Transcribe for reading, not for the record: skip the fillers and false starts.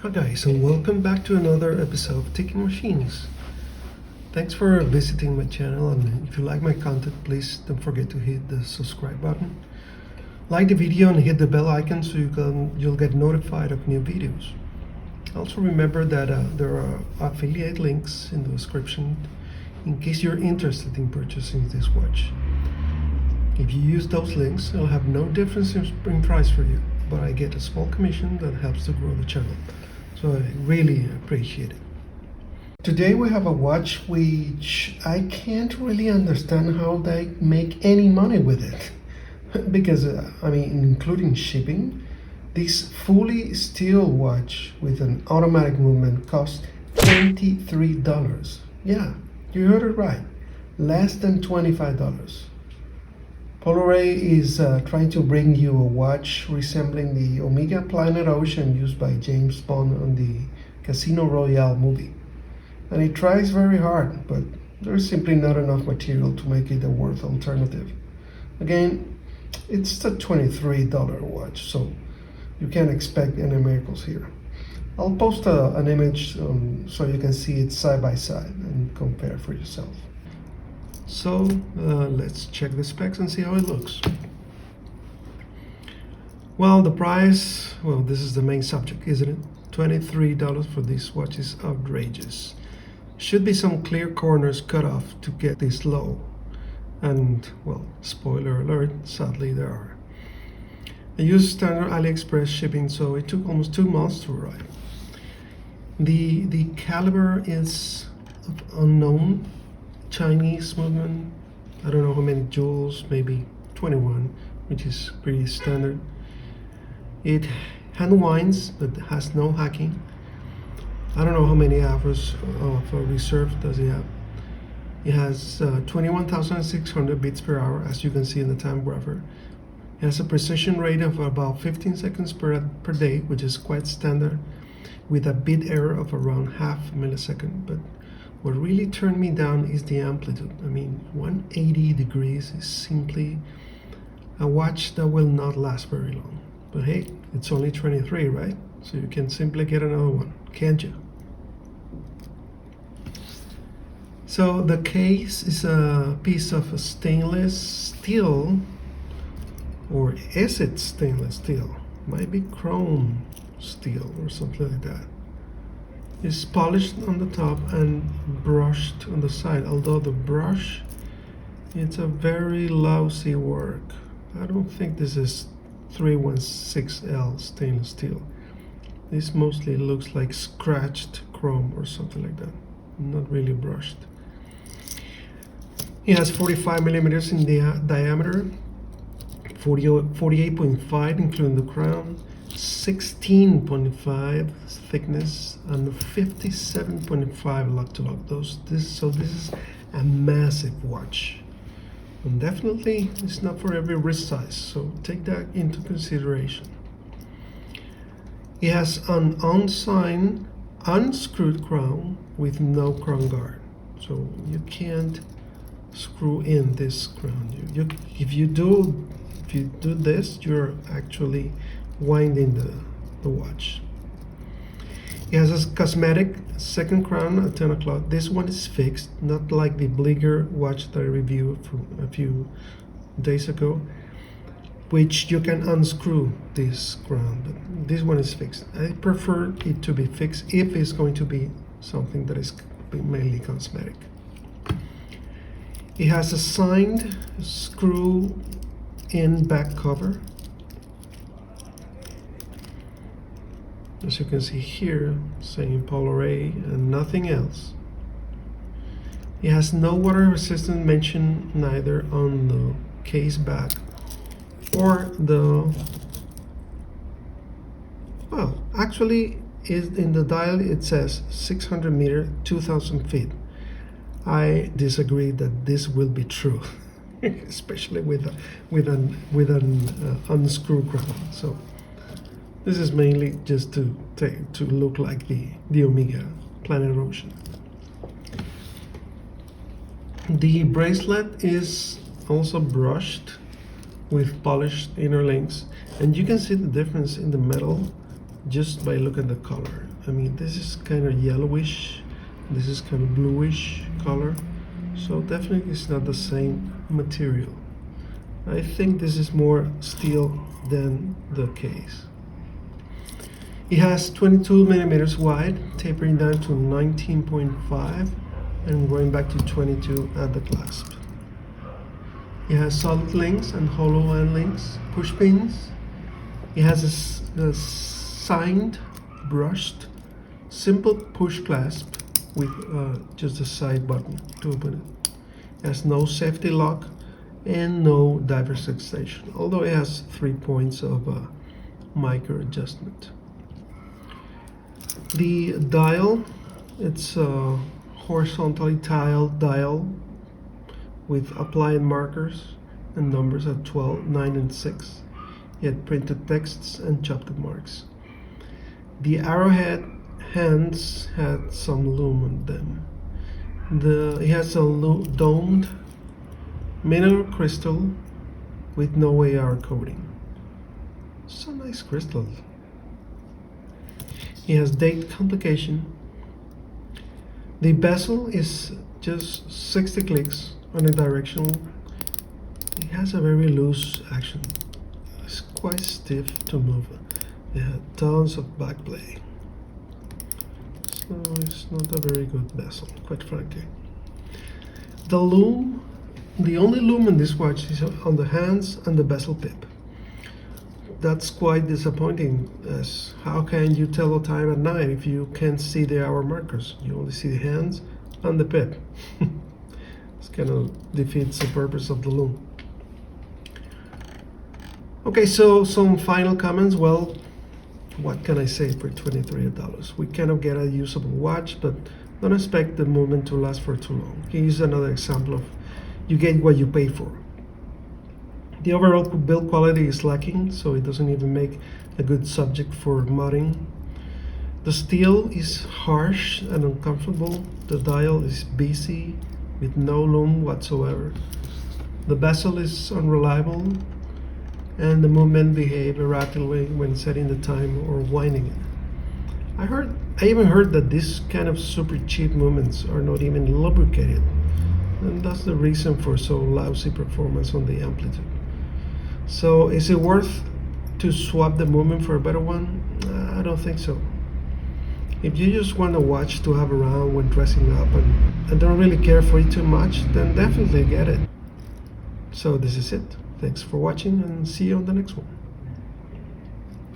Hi guys, and welcome back to another episode of Ticking Machines. Thanks for visiting my channel, and if you like my content, please don't forget to hit the subscribe button. Like the video and hit the bell icon so you'll get notified of new videos. Also remember that there are affiliate links in the description in case you're interested in purchasing this watch. If you use those links, it'll have no difference in price for you, but I get a small commission that helps to grow the channel. So I really appreciate it. Today we have a watch which I can't really understand how they make any money with it. Because, including shipping, this fully steel watch with an automatic movement costs $23. Yeah, you heard it right. Less than $25. Paulareis is trying to bring you a watch resembling the Omega Planet Ocean used by James Bond on the Casino Royale movie. And it tries very hard, but there's simply not enough material to make it a worth alternative. Again, it's a $23 watch, so you can't expect any miracles here. I'll post an image so you can see it side by side and compare for yourself. So let's check the specs and see how it looks. Well, the price, this is the main subject, isn't it? $23 for this watch is outrageous. Should be some clear corners cut off to get this low. And, spoiler alert, sadly there are. I used standard AliExpress shipping, so it took almost 2 months to arrive. The caliber is unknown. Chinese movement, I don't know how many jewels, maybe 21, which is pretty standard. It hand winds but has no hacking. I don't know how many hours of reserve does it have. It has 21,600 beats per hour, as you can see in the time grapher. It has a precision rate of about 15 seconds per day, which is quite standard, with a bit error of around half a millisecond. But what really turned me down is the amplitude. 180 degrees is simply a watch that will not last very long. But hey, it's only 23, right? So you can simply get another one, can't you? So the case is a piece of stainless steel, or is it stainless steel? Might be chrome steel or something like that. It's polished on the top and brushed on the side, although the brush, it's a very lousy work. I don't think this is 316L stainless steel. This mostly looks like scratched chrome or something like that, not really brushed. It has 45 millimeters in diameter, 48.5 including the crown, 16.5 thickness, and 57.5 lock to lock. This is a massive watch, and definitely it's not for every wrist size, so take that into consideration. It has an unsigned unscrewed crown with no crown guard, so you can't screw in this crown. If you do this, you're actually winding the watch. It has a cosmetic second crown at 10 o'clock. This one is fixed, not like the Bliger watch that I reviewed from a few days ago, which you can unscrew this crown, but this one is fixed. I prefer it to be fixed if it's going to be something that is mainly cosmetic. It has a signed screw-in back cover. As you can see here, saying Paulareis and nothing else. It has no water resistance mentioned neither on the case back or actually is in the dial it says 600 meter, 2,000 feet. I disagree that this will be true, especially with an unscrew crown. So this is mainly just to look like the Omega Planet Ocean. The bracelet is also brushed with polished inner links, and you can see the difference in the metal just by looking at the color. I mean, this is kind of yellowish, this is kind of bluish color, so definitely it's not the same material. I think this is more steel than the case. It has 22 millimeters wide, tapering down to 19.5 and going back to 22 at the clasp. It has solid links and hollow end links, push pins. It has a signed, brushed, simple push clasp with just a side button to open it. It has no safety lock and no diver's extension, although it has 3 points of micro adjustment. The dial, it's a horizontally tiled dial with applied markers and numbers at 12, 9, and 6. It had printed texts and chopped marks. The arrowhead hands had some lume on them. It has a domed mineral crystal with no AR coating. So nice crystal. It has date complication. The bezel is just 60 clicks on a directional. It has a very loose action. It's quite stiff to move. It had tons of backplay. So it's not a very good bezel, quite frankly. The lume, the only lume in this watch is on the hands and the bezel tip. That's quite disappointing, as how can you tell the time at night if you can't see the hour markers? You only see the hands and the pip. This kind of defeats the purpose of the lume. Okay, so some final comments. Well, what can I say for $23? We kind of get a usable watch, but don't expect the movement to last for too long. Here's another example of you get what you pay for. The overall build quality is lacking, so it doesn't even make a good subject for modding. The steel is harsh and uncomfortable. The dial is busy with no lume whatsoever. The bezel is unreliable, and the movement behave erratically when setting the time or winding it. I even heard that these kind of super cheap movements are not even lubricated, and that's the reason for so lousy performance on the amplitude. So is it worth to swap the movement for a better one? I don't think so. If you just want a watch to have around when dressing up and don't really care for it too much, then definitely get it. So this is it. Thanks for watching and see you on the next one.